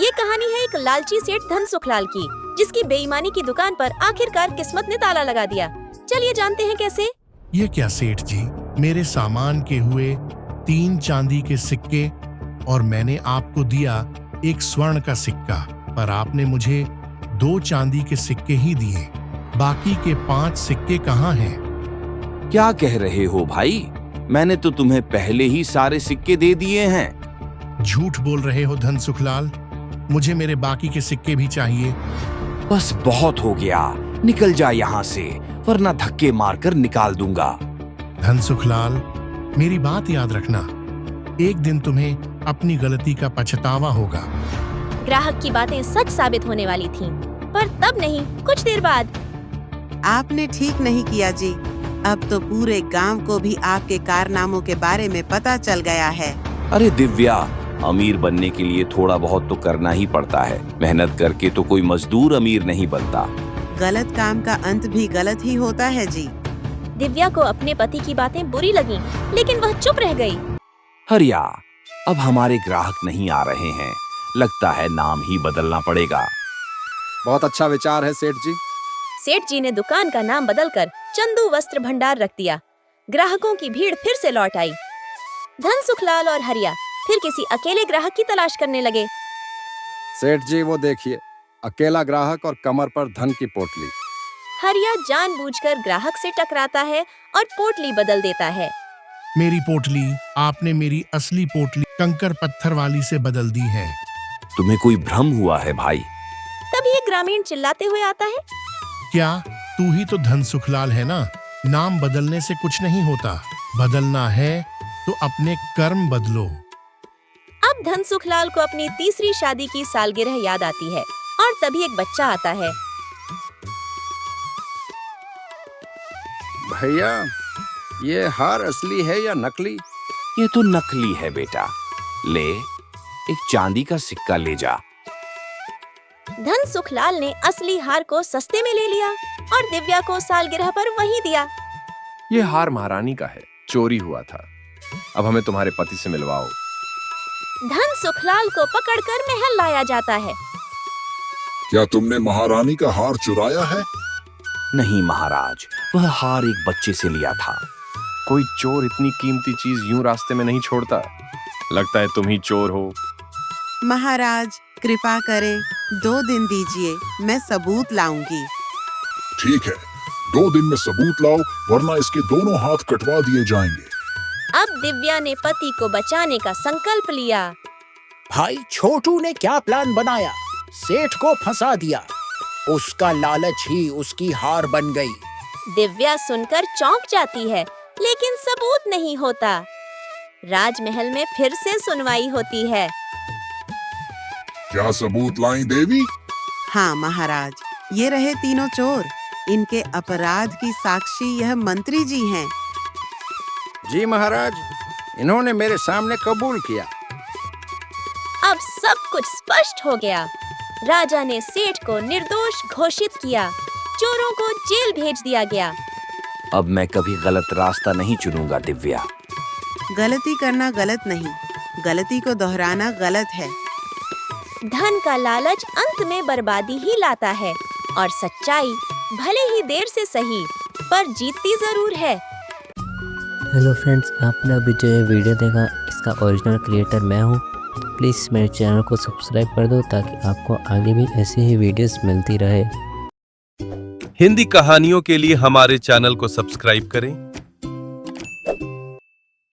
ये कहानी है एक लालची सेठ धन सुखलाल की, जिसकी बेईमानी की दुकान पर आखिरकार किस्मत ने ताला लगा दिया। चलिए जानते हैं कैसे। ये क्या सेठ जी, मेरे सामान के हुए 3 चांदी के सिक्के और मैंने आपको दिया एक स्वर्ण का सिक्का, पर आपने मुझे 2 चांदी के सिक्के ही दिए। बाकी के 5 सिक्के कहाँ हैं? क्या कह रहे हो भाई? मैंने तो तुम्हें पहले ही सारे सिक्के दे दिए हैं। झूठ बोल रहे हो धन सुखलाल, मुझे मेरे बाकी के सिक्के भी चाहिए। बस बहुत हो गया, निकल जा यहाँ से, वरना धक्के मारकर निकाल दूंगा। धन सुखलाल, मेरी बात याद रखना, एक दिन तुम्हें अपनी गलती का पछतावा होगा। ग्राहक की बातें सच साबित होने वाली थीं, पर तब नहीं, कुछ देर बाद। आपने ठीक नहीं किया जी, अब तो पूरे गांव को भी आपके कारनामों के बारे में पता चल गया है। अरे दिव्या, अमीर बनने के लिए थोड़ा बहुत तो करना ही पड़ता है। मेहनत करके तो कोई मजदूर अमीर नहीं बनता। गलत काम का अंत भी गलत ही होता है जी। दिव्या को अपने पति की बातें बुरी लगीं, लेकिन वह चुप रह गई। हरिया, अब हमारे ग्राहक नहीं आ रहे हैं, लगता है नाम ही बदलना पड़ेगा। बहुत अच्छा विचार है सेठ जी। सेठ जी ने दुकान का नाम बदलकर चंदू वस्त्र भंडार रख दिया। ग्राहकों की भीड़ फिर से लौट आई। धन सुखलाल और हरिया फिर किसी अकेले ग्राहक की तलाश करने लगे। सेठ जी वो देखिए, अकेला ग्राहक और कमर पर धन की पोटली। हरिया जानबूझकर ग्राहक से टकराता है और पोटली बदल देता है। मेरी पोटली, आपने मेरी असली पोटली कंकर पत्थर वाली से बदल दी है। तुम्हें कोई भ्रम हुआ है भाई। तभी एक ग्रामीण चिल्लाते हुए आता है। क्या तू ही तो धन सुखलाल है ना? नाम बदलने से कुछ नहीं होता, बदलना है तो अपने कर्म बदलो। अब धन सुखलाल को अपनी तीसरी शादी की सालगिरह याद आती है और तभी एक बच्चा आता है। भैया, ये हार असली है या नकली? ये तो नकली है बेटा, ले एक चांदी का सिक्का ले जा। धन सुखलाल ने असली हार को सस्ते में ले लिया और दिव्या को सालगिरह पर वही दिया। ये हार महारानी का है, चोरी हुआ था। अब हमें तुम्हारे पति से मिलवाओ। धन सुखलाल को पकड़कर महल लाया जाता है। क्या तुमने महारानी का हार चुराया है? नहीं महाराज, वह हार एक बच्चे से लिया था। कोई चोर इतनी कीमती चीज यूं रास्ते में नहीं छोड़ता। लगता है तुम ही चोर हो। महाराज कृपा करें, 2 दिन दीजिए, मैं सबूत लाऊंगी। ठीक है, 2 दिन में सबूत लाओ, वरना इसके दोनों हाथ कटवा दिए जाएंगे। अब दिव्या ने पति को बचाने का संकल्प लिया। भाई छोटू ने क्या प्लान बनाया? सेठ को फंसा दिया, उसका लालच ही उसकी हार बन गई। दिव्या सुनकर चौंक जाती है, लेकिन सबूत नहीं होता। राजमहल में फिर से सुनवाई होती है। क्या सबूत लाई देवी? हाँ महाराज, ये रहे तीनों चोर। इनके अपराध की साक्षी यह मंत्री जी हैं। जी महाराज, इन्होंने मेरे सामने कबूल किया। अब सब कुछ स्पष्ट हो गया। राजा ने सेठ को निर्दोष घोषित किया, चोरों को जेल भेज दिया गया। अब मैं कभी गलत रास्ता नहीं चुनूंगा दिव्या। गलती करना गलत नहीं, गलती को दोहराना गलत है। धन का लालच अंत में बर्बादी ही लाता है और सच्चाई भले ही देर से सही, पर जीतती जरूर है। हेलो फ्रेंड्स, आपने अभी जो ये वीडियो देखा, इसका ओरिजिनल क्रिएटर मैं हूँ। प्लीज़ मेरे चैनल को सब्सक्राइब कर दो ताकि आपको आगे भी ऐसी ही वीडियोस मिलती रहे। हिंदी कहानियों के लिए हमारे चैनल को सब्सक्राइब करें